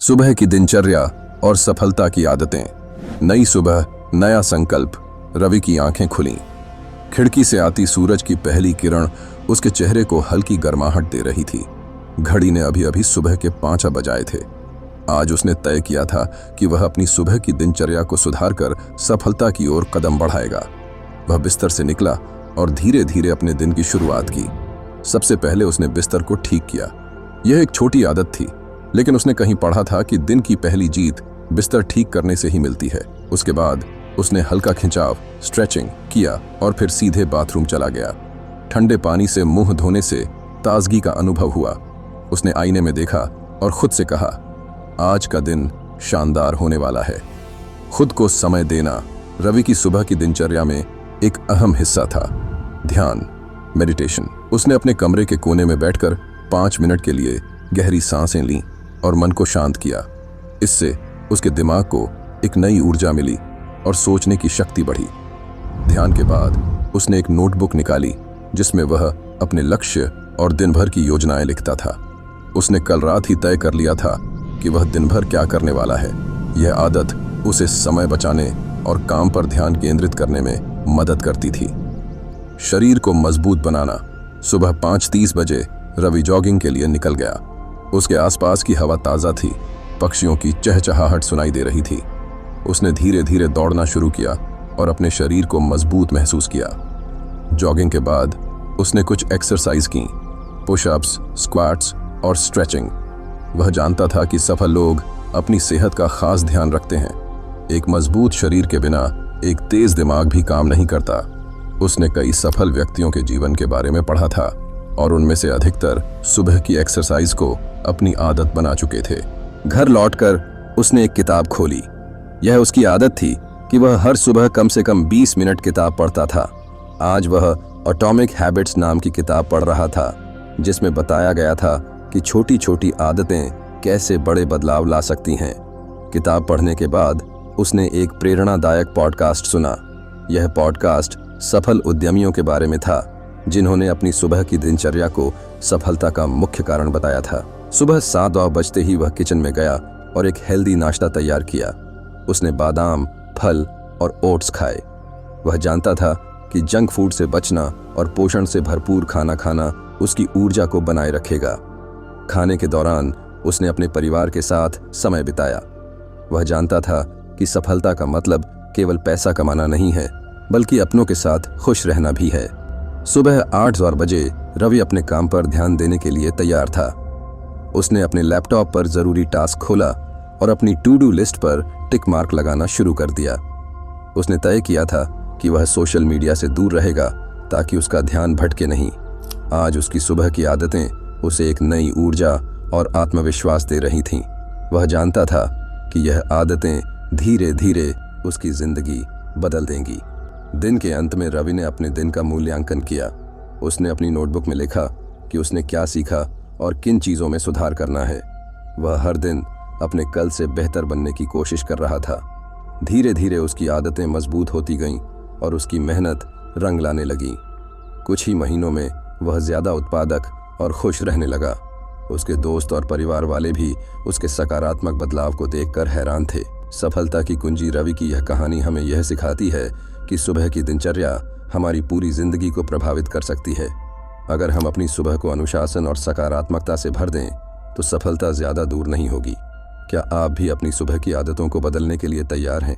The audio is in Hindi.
सुबह की दिनचर्या और सफलता की आदतें। नई सुबह, नया संकल्प। रवि की आंखें खुलीं। खिड़की से आती सूरज की पहली किरण उसके चेहरे को हल्की गर्माहट दे रही थी। घड़ी ने अभी अभी सुबह के 5 बजाए थे। आज उसने तय किया था कि वह अपनी सुबह की दिनचर्या को सुधारकर सफलता की ओर कदम बढ़ाएगा। वह बिस्तर से निकला और धीरे धीरे अपने दिन की शुरुआत की। सबसे पहले उसने बिस्तर को ठीक किया। यह एक छोटी आदत थी, लेकिन उसने कहीं पढ़ा था कि दिन की पहली जीत बिस्तर ठीक करने से ही मिलती है। उसके बाद उसने हल्का खिंचाव, स्ट्रेचिंग किया और फिर सीधे बाथरूम चला गया। ठंडे पानी से मुंह धोने से ताजगी का अनुभव हुआ। उसने आईने में देखा और खुद से कहा, आज का दिन शानदार होने वाला है। खुद को समय देना रवि की सुबह की दिनचर्या में एक अहम हिस्सा था। ध्यान, मेडिटेशन। उसने अपने कमरे के कोने में बैठकर 5 मिनट के लिए गहरी सांसें लीं और मन को शांत किया। इससे उसके दिमाग को एक नई ऊर्जा मिली और सोचने की शक्ति बढ़ी। ध्यान के बाद उसने एक नोटबुक निकाली जिसमें वह अपने लक्ष्य और दिन भर की योजनाएं लिखता था। उसने कल रात ही तय कर लिया था कि वह दिन भर क्या करने वाला है। यह आदत उसे समय बचाने और काम पर ध्यान केंद्रित करने में मदद करती थी। शरीर को मजबूत बनाना। सुबह 5:30 बजे रवि जॉगिंग के लिए निकल गया। उसके आसपास की हवा ताज़ा थी, पक्षियों की चहचहाहट सुनाई दे रही थी। उसने धीरे धीरे दौड़ना शुरू किया और अपने शरीर को मजबूत महसूस किया। जॉगिंग के बाद उसने कुछ एक्सरसाइज की, पुशअप्स, स्क्वाट्स और स्ट्रेचिंग। वह जानता था कि सफल लोग अपनी सेहत का खास ध्यान रखते हैं। एक मजबूत शरीर के बिना एक तेज दिमाग भी काम नहीं करता। उसने कई सफल व्यक्तियों के जीवन के बारे में पढ़ा था और उनमें से अधिकतर सुबह की एक्सरसाइज को अपनी आदत बना चुके थे। घर लौटकर उसने एक किताब खोली। यह उसकी आदत थी कि वह हर सुबह कम से कम 20 मिनट किताब पढ़ता था। आज वह एटॉमिक हैबिट्स नाम की किताब पढ़ रहा था, जिसमें बताया गया था कि छोटी छोटी आदतें कैसे बड़े बदलाव ला सकती हैं। किताब पढ़ने के बाद उसने एक प्रेरणादायक पॉडकास्ट सुना। यह पॉडकास्ट सफल उद्यमियों के बारे में था, जिन्होंने अपनी सुबह की दिनचर्या को सफलता का मुख्य कारण बताया था। सुबह 7 बजते ही वह किचन में गया और एक हेल्दी नाश्ता तैयार किया। उसने बादाम, फल और ओट्स खाए। वह जानता था कि जंक फूड से बचना और पोषण से भरपूर खाना खाना उसकी ऊर्जा को बनाए रखेगा। खाने के दौरान उसने अपने परिवार के साथ समय बिताया। वह जानता था कि सफलता का मतलब केवल पैसा कमाना नहीं है, बल्कि अपनों के साथ खुश रहना भी है। सुबह 8 बजे रवि अपने काम पर ध्यान देने के लिए तैयार था। उसने अपने लैपटॉप पर जरूरी टास्क खोला और अपनी टू डू लिस्ट पर टिक मार्क लगाना शुरू कर दिया। उसने तय किया था कि वह सोशल मीडिया से दूर रहेगा ताकि उसका ध्यान भटके नहीं। आज उसकी सुबह की आदतें उसे एक नई ऊर्जा और आत्मविश्वास दे रही थीं। वह जानता था कि यह आदतें धीरे धीरे उसकी जिंदगी बदल देंगी। दिन के अंत में रवि ने अपने दिन का मूल्यांकन किया। उसने अपनी नोटबुक में लिखा कि उसने क्या सीखा और किन चीज़ों में सुधार करना है। वह हर दिन अपने कल से बेहतर बनने की कोशिश कर रहा था। धीरे धीरे उसकी आदतें मजबूत होती गईं और उसकी मेहनत रंग लाने लगी। कुछ ही महीनों में वह ज़्यादा उत्पादक और खुश रहने लगा। उसके दोस्त और परिवार वाले भी उसके सकारात्मक बदलाव को देखकर हैरान थे। सफलता की कुंजी रवि की यह कहानी हमें यह सिखाती है कि सुबह की दिनचर्या हमारी पूरी जिंदगी को प्रभावित कर सकती है। अगर हम अपनी सुबह को अनुशासन और सकारात्मकता से भर दें तो सफलता ज़्यादा दूर नहीं होगी। क्या आप भी अपनी सुबह की आदतों को बदलने के लिए तैयार हैं?